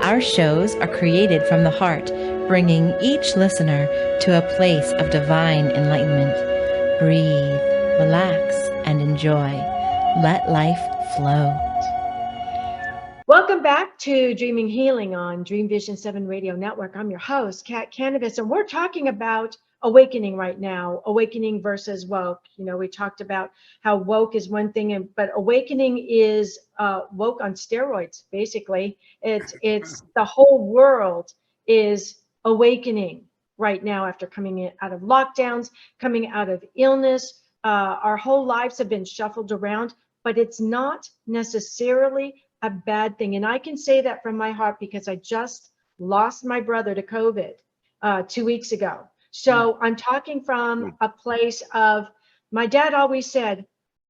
Speaker 9: Our shows are created from the heart, bringing each listener to a place of divine enlightenment. Breathe, relax, and enjoy. Let life flow.
Speaker 2: Welcome back to Dreaming Healing on Dream Vision 7 Radio Network. I'm your host, Kat Kanavos, and we're talking about awakening right now, awakening versus woke. You know, we talked about how woke is one thing, but awakening is woke on steroids, basically. It's the whole world is awakening right now after coming out of lockdowns, coming out of illness. Our whole lives have been shuffled around, but it's not necessarily a bad thing. And I can say that from my heart because I just lost my brother to COVID 2 weeks ago. So I'm talking from a place of, my dad always said,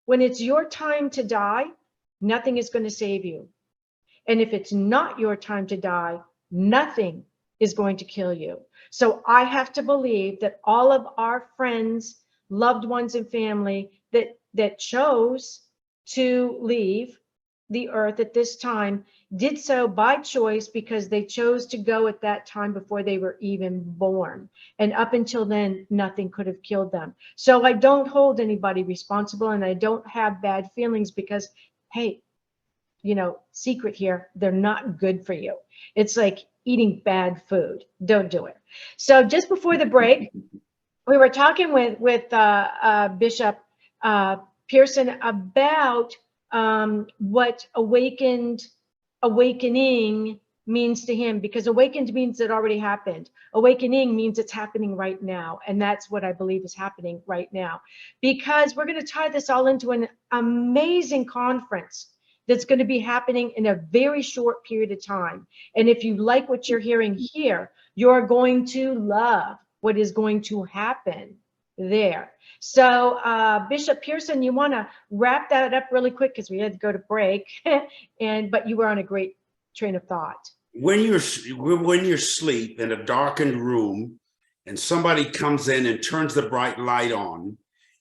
Speaker 2: when it's your time to die, nothing is going to save you. And if it's not your time to die, nothing is going to kill you. So I have to believe that all of our friends, loved ones, and family that chose to leave the earth at this time did so by choice because they chose to go at that time before they were even born. And up until then, nothing could have killed them. So I don't hold anybody responsible, and I don't have bad feelings because, hey, you know, secret here, they're not good for you. It's like eating bad food. Don't do it. So just before the break, we were talking with Bishop Pearson about what awakening means to him, because awakened means it already happened. Awakening means it's happening right now. And that's what I believe is happening right now, because we're going to tie this all into an amazing conference that's going to be happening in a very short period of time. And if you like what you're hearing here, you're going to love what is going to happen there. So Bishop Pearson, you want to wrap that up really quick because we had to go to break, but you were on a great train of thought.
Speaker 4: When you're asleep in a darkened room and somebody comes in and turns the bright light on,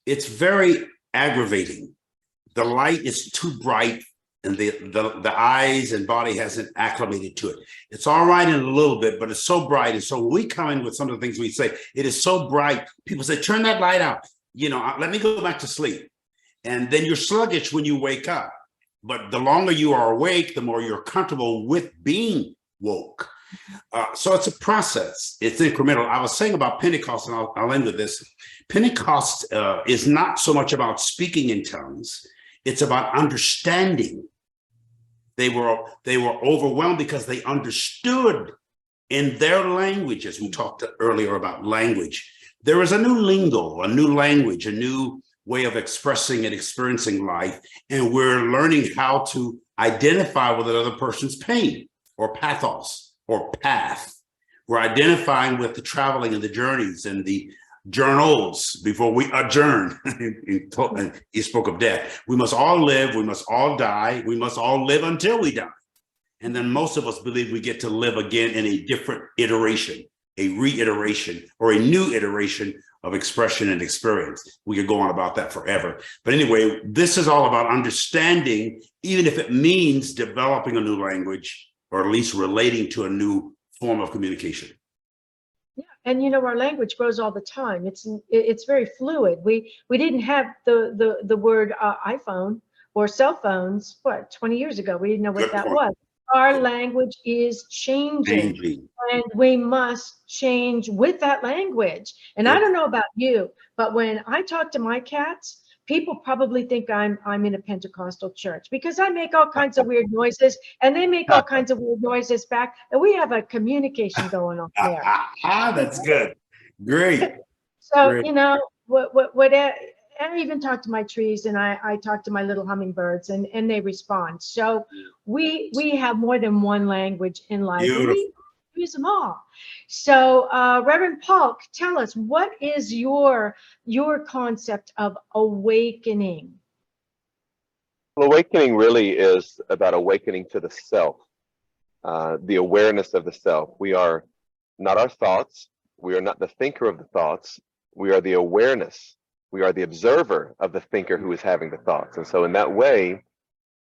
Speaker 4: it's very aggravating. The light is too bright and the eyes and body hasn't acclimated to it. It's all right in a little bit, but it's so bright. And so when we come in with some of the things we say, it is so bright. People say, turn that light out. You know, let me go back to sleep. And then you're sluggish when you wake up. But the longer you are awake, the more you're comfortable with being woke. So it's a process. It's incremental. I was saying about Pentecost, and I'll end with this. Pentecost is not so much about speaking in tongues. It's about understanding. They were overwhelmed because they understood in their language, as we talked earlier about language. There is a new lingo, a new language, a new way of expressing and experiencing life. And we're learning how to identify with another person's pain or pathos or path. We're identifying with the traveling and the journeys and the journals before we adjourn. He spoke of death. We must all live. We must all die. We must all live until we die. And then most of us believe we get to live again in a different iteration, a reiteration, or a new iteration of expression and experience. We could go on about that forever. But anyway, this is all about understanding, even if it means developing a new language, or at least relating to a new form of communication.
Speaker 2: Yeah, And our language grows all the time. It's very fluid. We didn't have the word iPhone or cell phones 20 years ago. We didn't know what that was. Our language is changing, and we must change with that language. And I don't know about you, but when I talk to my cats, people probably think I'm in a Pentecostal church, because I make all kinds of weird noises and they make all kinds of weird noises back, and we have a communication going on there.
Speaker 4: That's good. Great.
Speaker 2: So,
Speaker 4: Great.
Speaker 2: what I even talk to my trees, and I talk to my little hummingbirds, and they respond. So we have more than one language in life. And we use them all. So Reverend Paulk, tell us, what is your concept of awakening?
Speaker 5: Well, awakening really is about awakening to the self, the awareness of the self. We are not our thoughts. We are not the thinker of the thoughts. We are the awareness. We are the observer of the thinker who is having the thoughts. And so in that way,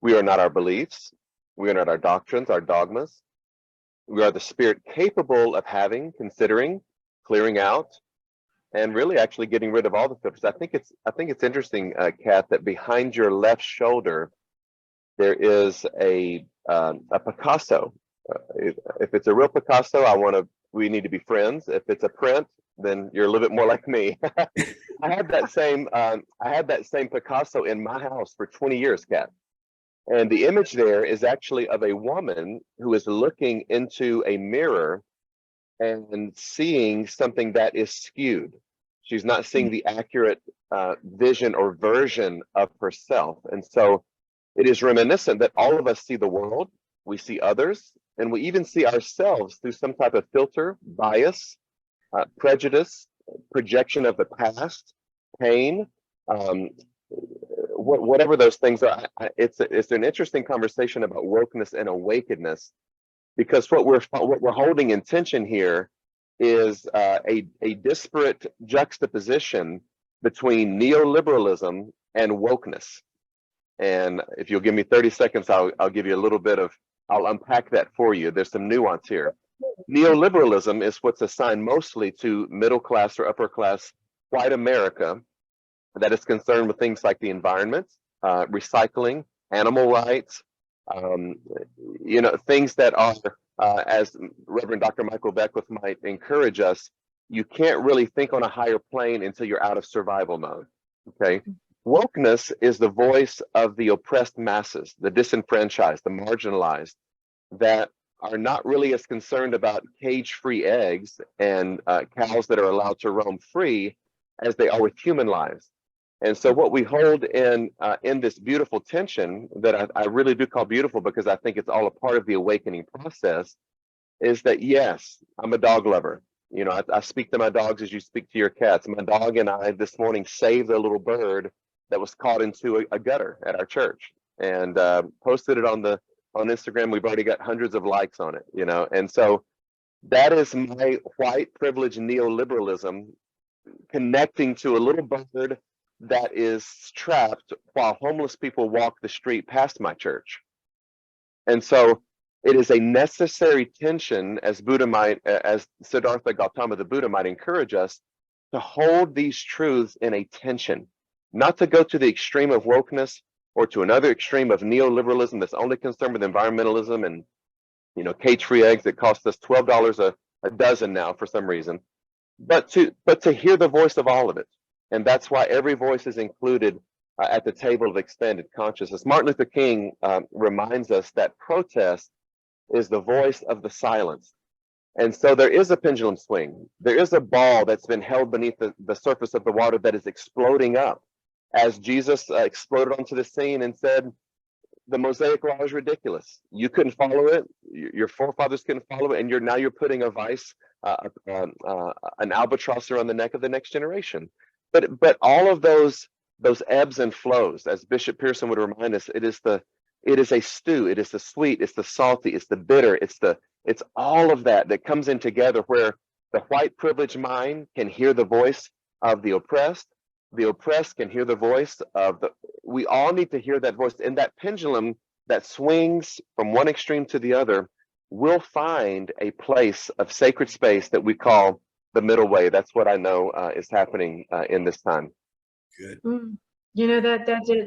Speaker 5: we are not our beliefs. We are not our doctrines, our dogmas. We are the spirit capable of having, considering, clearing out, and really actually getting rid of all the filters. I think it's interesting, Kat, that behind your left shoulder, there is a Picasso. If it's a real Picasso, we need to be friends. If it's a print, then you're a little bit more like me. I had that same Picasso in my house for 20 years, Kat. And the image there is actually of a woman who is looking into a mirror and seeing something that is skewed. She's not seeing the accurate vision or version of herself. And so it is reminiscent that all of us see the world, we see others, and we even see ourselves through some type of filter, bias, prejudice, projection of the past, pain, whatever those things are. It's an interesting conversation about wokeness and awakeness, because what we're holding in tension here is a disparate juxtaposition between neoliberalism and wokeness. And if you'll give me 30 seconds, I'll give you a little bit of, I'll unpack that for you. There's some nuance here. Neoliberalism is what's assigned mostly to middle class or upper class white America, that is concerned with things like the environment, recycling, animal rights, things that are, as Reverend Dr. Michael Beckwith might encourage us, you can't really think on a higher plane until you're out of survival mode, okay? Wokeness is the voice of the oppressed masses, the disenfranchised, the marginalized, that are not really as concerned about cage-free eggs and cows that are allowed to roam free as they are with human lives. And so what we hold in this beautiful tension that I really do call beautiful, because I think it's all a part of the awakening process, is that, yes, I'm a dog lover. I speak to my dogs as you speak to your cats. My dog and I this morning saved a little bird that was caught into a gutter at our church, and posted it on Instagram. We've already got hundreds of likes on it, and so that is my white privilege neoliberalism connecting to a little bird that is trapped while homeless people walk the street past my church. And so it is a necessary tension, as Siddhartha Gautama the Buddha might encourage us, to hold these truths in a tension, not to go to the extreme of wokeness or to another extreme of neoliberalism that's only concerned with environmentalism and cage-free eggs that cost us $12 a dozen now for some reason, but to hear the voice of all of it. And that's why every voice is included at the table of expanded consciousness. Martin Luther King reminds us that protest is the voice of the silence. And so there is a pendulum swing. There is a ball that's been held beneath the surface of the water that is exploding up. As Jesus exploded onto the scene and said, the Mosaic law is ridiculous. You couldn't follow it. Your forefathers couldn't follow it. And you're now putting a vice, an albatross around the neck of the next generation. But all of those ebbs and flows, as Bishop Pearson would remind us, it is a stew. It is the sweet. It's the salty. It's the bitter. It's all of that comes in together, where the white privileged mind can hear the voice of the oppressed. The oppressed can hear the voice of we all need to hear that voice. And that pendulum that swings from one extreme to the other will find a place of sacred space that we call the middle way. That's what I know is happening in this time.
Speaker 4: Good.
Speaker 2: You know,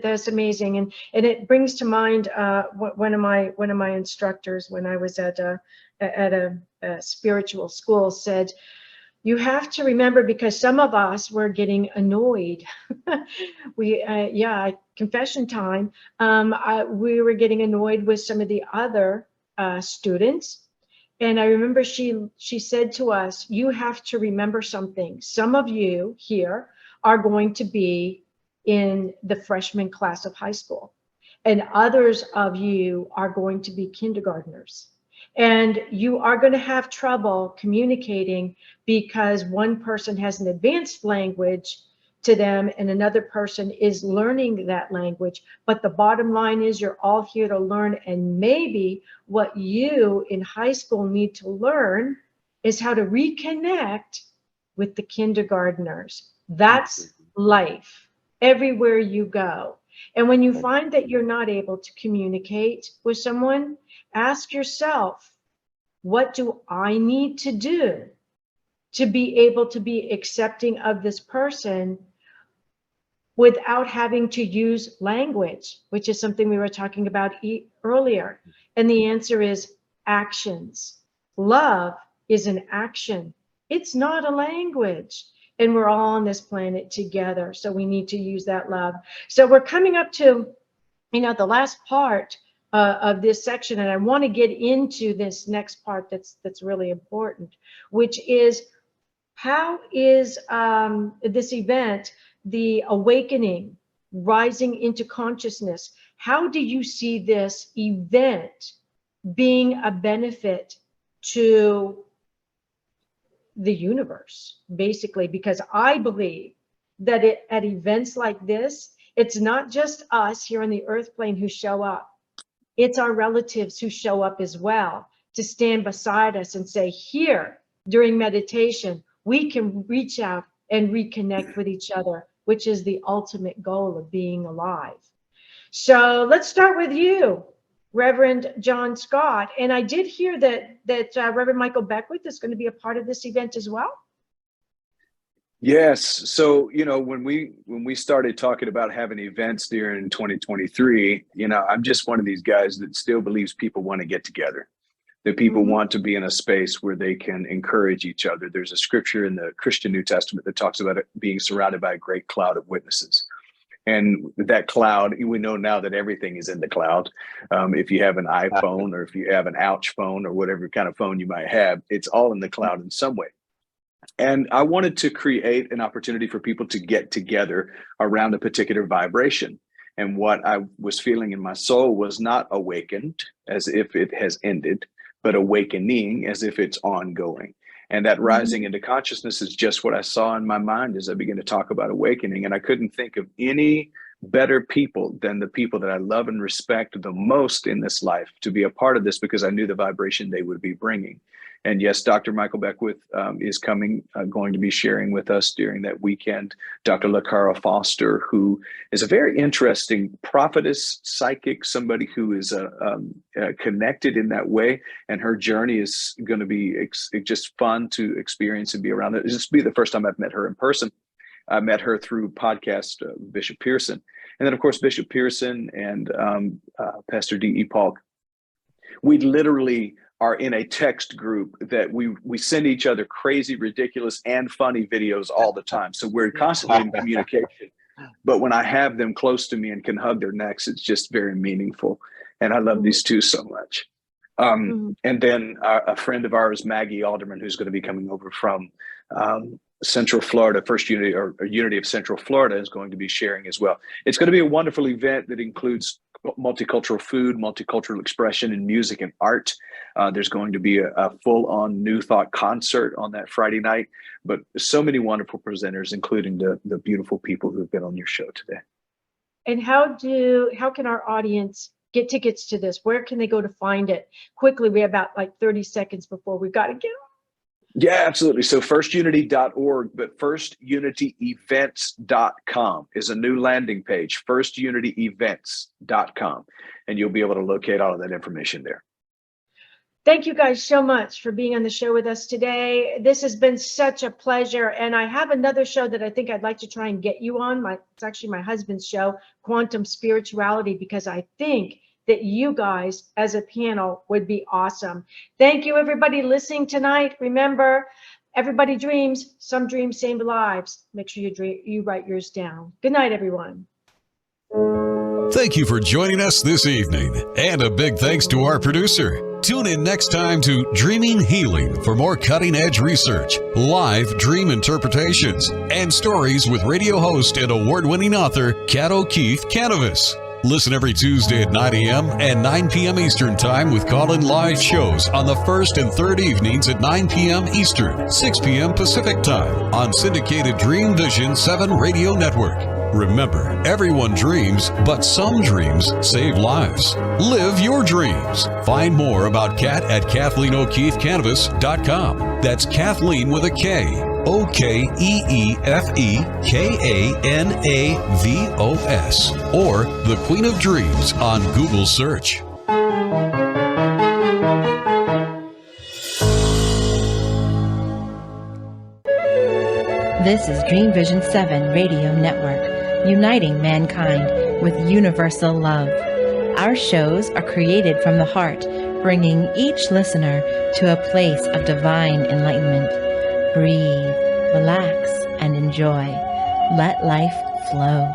Speaker 2: that's amazing, and it brings to mind one of my instructors when I was at a spiritual school said, you have to remember, because some of us were getting annoyed. Confession time. We were getting annoyed with some of the other students. And I remember she said to us, you have to remember something. Some of you here are going to be in the freshman class of high school, and others of you are going to be kindergartners. And you are going to have trouble communicating because one person has an advanced language to them and another person is learning that language. But the bottom line is you're all here to learn. And maybe what you in high school need to learn is how to reconnect with the kindergartners. That's life everywhere you go. And when you find that you're not able to communicate with someone, ask yourself, what do I need to do to be able to be accepting of this person without having to use language, which is something we were talking about earlier? And the answer is actions. Love is an action. It's not a language. And we're all on this planet together, so we need to use that love. So we're coming up to, the last part of this section, and I want to get into this next part that's really important, which is, how is this event, the awakening, rising into consciousness, how do you see this event being a benefit to the universe, basically? Because I believe that at events like this, it's not just us here on the earth plane who show up. It's our relatives who show up as well to stand beside us and say, here, during meditation, we can reach out and reconnect with each other, which is the ultimate goal of being alive. So let's start with you, Reverend Jon Scott. And I did hear that Reverend Michael Beckwith is going to be a part of this event as well.
Speaker 3: Yes. So, when we started talking about having events during 2023, I'm just one of these guys that still believes people want to get together, that people want to be in a space where they can encourage each other. There's a scripture in the Christian New Testament that talks about it being surrounded by a great cloud of witnesses. And that cloud, we know now that everything is in the cloud. If you have an iPhone or if you have an ouch phone or whatever kind of phone you might have, it's all in the cloud in some way. And I wanted to create an opportunity for people to get together around a particular vibration. And what I was feeling in my soul was not awakened as if it has ended, but awakening as if it's ongoing. And that rising into consciousness is just what I saw in my mind as I began to talk about awakening. And I couldn't think of any better people than the people that I love and respect the most in this life to be a part of this, because I knew the vibration they would be bringing. And yes, Dr. Michael Beckwith is going to be sharing with us during that weekend. Dr. LaCara Foster, who is a very interesting prophetess, psychic, somebody who is connected in that way. And her journey is going to be just fun to experience and be around. This will be the first time I've met her in person. I met her through podcast Bishop Pearson. And then, of course, Bishop Pearson and Pastor D.E. Paulk. We literally are in a text group that we send each other crazy, ridiculous, and funny videos all the time. So we're constantly in communication. But when I have them close to me and can hug their necks, it's just very meaningful. And I love these two so much. And then a friend of ours, Maggie Alderman, who's going to be coming over from Central Florida, First Unity or Unity of Central Florida, is going to be sharing as well. It's going to be a wonderful event that includes multicultural food, multicultural expression in music and art. There's going to be a full-on New Thought concert on that Friday night, but so many wonderful presenters, including the beautiful people who have been on your show today.
Speaker 2: And how can our audience get tickets to this? Where can they go to find it? Quickly, we have about 30 seconds before we've got to get on.
Speaker 3: Yeah, absolutely. So firstunity.org, but firstunityevents.com is a new landing page, firstunityevents.com. And you'll be able to locate all of that information there.
Speaker 2: Thank you guys so much for being on the show with us today. This has been such a pleasure. And I have another show that I think I'd like to try and get you on. It's actually my husband's show, Quantum Spirituality, because I think that you guys as a panel would be awesome. Thank you, everybody listening tonight. Remember, everybody dreams. Some dreams, same lives. Make sure you write yours down. Good night, everyone.
Speaker 6: Thank you for joining us this evening. And a big thanks to our producer. Tune in next time to Dreaming Healing for more cutting-edge research, live dream interpretations, and stories with radio host and award-winning author Kat O'Keefe Kanavos. Listen every Tuesday at 9 a.m. and 9 p.m. Eastern Time with call-in live shows on the first and third evenings at 9 p.m. Eastern, 6 p.m. Pacific Time on syndicated Dream Vision 7 Radio Network. Remember, everyone dreams, but some dreams save lives. Live your dreams. Find more about Kat at KathleenO'KeefeKanavos.com. That's Kathleen with a K. OKEEFEKANAVOS. Or The Queen of Dreams on Google search.
Speaker 9: This is Dream Vision 7 Radio Network, uniting mankind with universal love. Our shows are created from the heart, bringing each listener to a place of divine enlightenment. Breathe, relax, and enjoy. Let life flow.